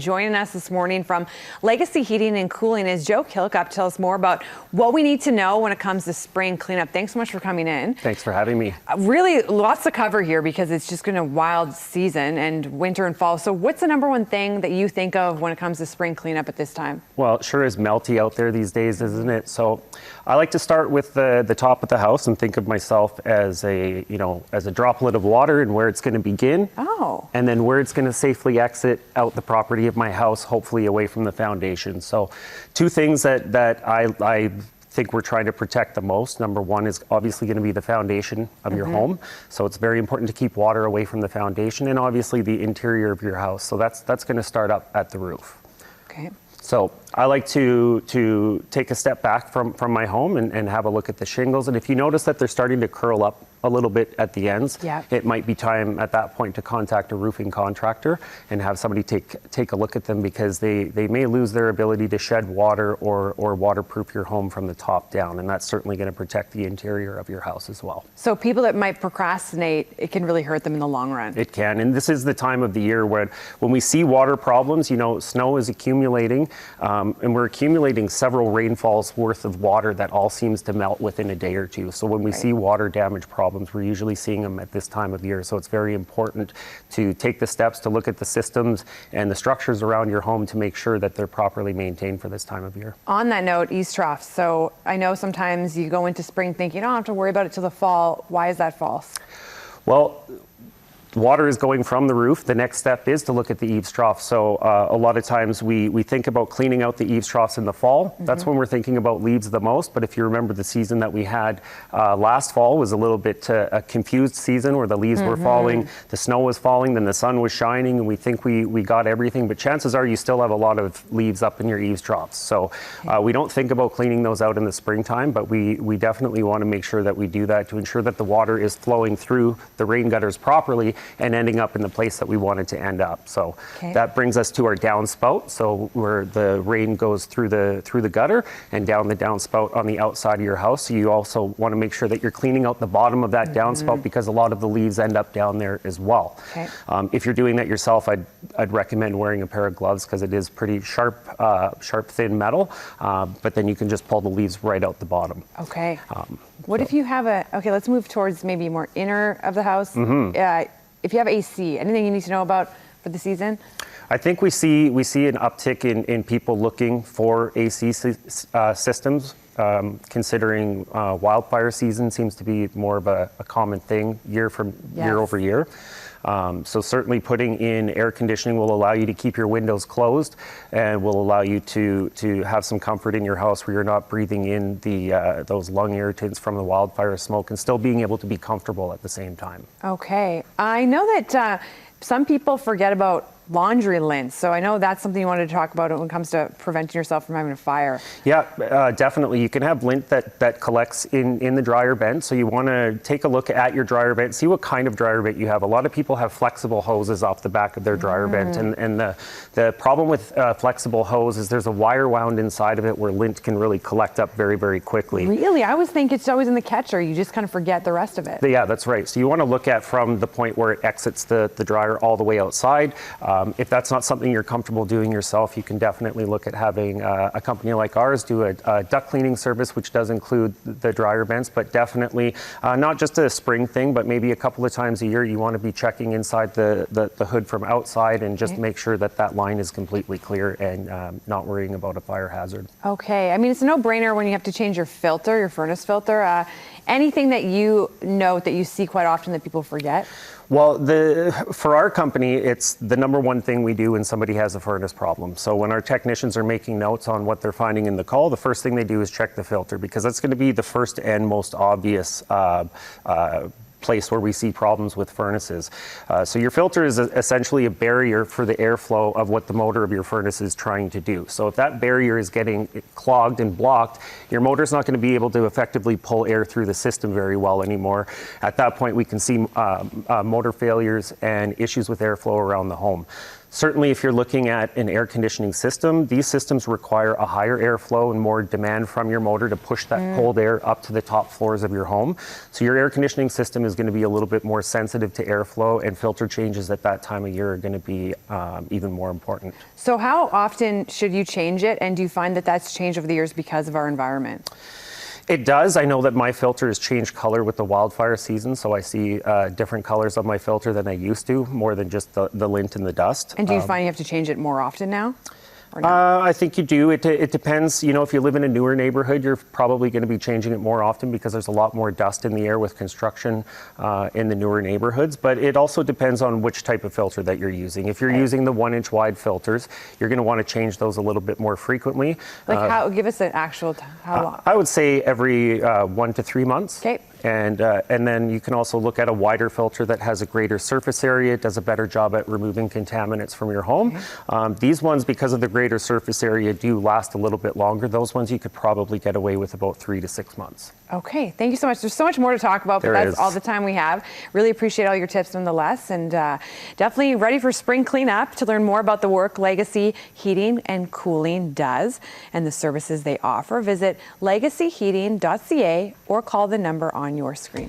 Joining us this morning from Legacy Heating and Cooling is Joe Kilcup to tell us more about what we need to know when it comes to spring cleanup. Thanks so much for coming in. Thanks for having me. Really lots to cover here because it's just been a wild season and winter and fall. So what's the number one thing that you think of when it comes to spring cleanup at this time? Well, it sure is melty out there these days, isn't it? So I like to start with the top of the house and think of myself as a droplet of water and where it's going to begin. Oh. And then where it's going to safely exit out the property of my house, hopefully away from the foundation. So two things that I think we're trying to protect the most. Number one is obviously going to be the foundation of your home. So it's very important to keep water away from the foundation and obviously the interior of your house. So that's going to start up at the roof. Okay. So I like to take a step back from my home and have a look at the shingles. And if you notice that they're starting to curl up a little bit at the ends, it might be time at that point to contact a roofing contractor and have somebody take a look at them, because they may lose their ability to shed water or waterproof your home from the top down. And that's certainly going to protect the interior of your house as well. So people that might procrastinate, it can really hurt them in the long run. It can. And this is the time of the year when we see water problems, snow is accumulating, and we're accumulating several rainfalls worth of water that all seems to melt within a day or two. So when we see water damage problems, we're usually seeing them at this time of year. So it's very important to take the steps to look at the systems and the structures around your home to make sure that they're properly maintained for this time of year. On that note, eaves troughs. So I know sometimes you go into spring thinking, I don't have to worry about it till the fall. Why is that false? Well, water is going from the roof. The next step is to look at the eaves trough. So a lot of times we think about cleaning out the eaves troughs in the fall. That's when we're thinking about leaves the most. But if you remember, the season that we had last fall was a little bit a confused season where the leaves were falling, the snow was falling, then the sun was shining, and we think we got everything. But chances are you still have a lot of leaves up in your eaves troughs. So we don't think about cleaning those out in the springtime, but we definitely want to make sure that we do that to ensure that the water is flowing through the rain gutters properly and ending up in the place that we wanted to end up. So that brings us to our downspout. So where the rain goes through the gutter and down the downspout on the outside of your house. So you also want to make sure that you're cleaning out the bottom of that downspout, because a lot of the leaves end up down there as well. If you're doing that yourself, I'd recommend wearing a pair of gloves, because it is pretty sharp, thin metal. But then you can just pull the leaves right out the bottom. Okay. What if you have let's move towards maybe more inner of the house. If you have AC, anything you need to know about for the season? I think we see an uptick in people looking for AC systems, considering wildfire season seems to be more of a common thing year over year. So certainly putting in air conditioning will allow you to keep your windows closed and will allow you to have some comfort in your house where you're not breathing in those lung irritants from the wildfire smoke, and still being able to be comfortable at the same time. Okay. I know that some people forget about laundry lint. So I know that's something you wanted to talk about when it comes to preventing yourself from having a fire. Yeah, definitely. You can have lint that collects in the dryer vent. So you want to take a look at your dryer vent, see what kind of dryer vent you have. A lot of people have flexible hoses off the back of their dryer vent. And the problem with flexible hose is there's a wire wound inside of it where lint can really collect up very, very quickly. Really? I always think it's always in the catcher. You just kind of forget the rest of it. Yeah, that's right. So you want to look at from the point where it exits the dryer all the way outside. If that's not something you're comfortable doing yourself, you can definitely look at having a company like ours do a duct cleaning service, which does include the dryer vents, but definitely not just a spring thing, but maybe a couple of times a year you want to be checking inside the hood from outside and just make sure that line is completely clear and not worrying about a fire hazard. Okay. I mean, it's a no-brainer when you have to change your filter, your furnace filter. Anything that you note that you see quite often that people forget? Well, for our company, it's the number one thing we do when somebody has a furnace problem. So when our technicians are making notes on what they're finding in the call, the first thing they do is check the filter, because that's going to be the first and most obvious place where we see problems with furnaces. So your filter is essentially a barrier for the airflow of what the motor of your furnace is trying to do. So if that barrier is getting clogged and blocked, your motor's not going to be able to effectively pull air through the system very well anymore. At that point, we can see motor failures and issues with airflow around the home. Certainly, if you're looking at an air conditioning system, these systems require a higher airflow and more demand from your motor to push that cold air up to the top floors of your home. So your air conditioning system is going to be a little bit more sensitive to airflow, and filter changes at that time of year are going to be even more important. So how often should you change it, and do you find that that's changed over the years because of our environment? It does. I know that my filter has changed color with the wildfire season, so I see different colors on my filter than I used to, more than just the lint and the dust. And do you find you have to change it more often now? I think you do. It depends. You know, if you live in a newer neighborhood, you're probably going to be changing it more often because there's a lot more dust in the air with construction in the newer neighborhoods. But it also depends on which type of filter that you're using. If you're using the 1-inch wide filters, you're going to want to change those a little bit more frequently. Like how? Give us an actual how long? I would say every 1 to 3 months. Okay. And then you can also look at a wider filter that has a greater surface area. It does a better job at removing contaminants from your home. These ones, because of the greater surface area, do last a little bit longer. Those ones you could probably get away with about 3 to 6 months. Okay, thank you so much. There's so much more to talk about, but that's all the time we have. Really appreciate all your tips nonetheless, and definitely ready for spring cleanup. To learn more about the work Legacy Heating and Cooling does and the services they offer, visit legacyheating.ca or call the number on your screen.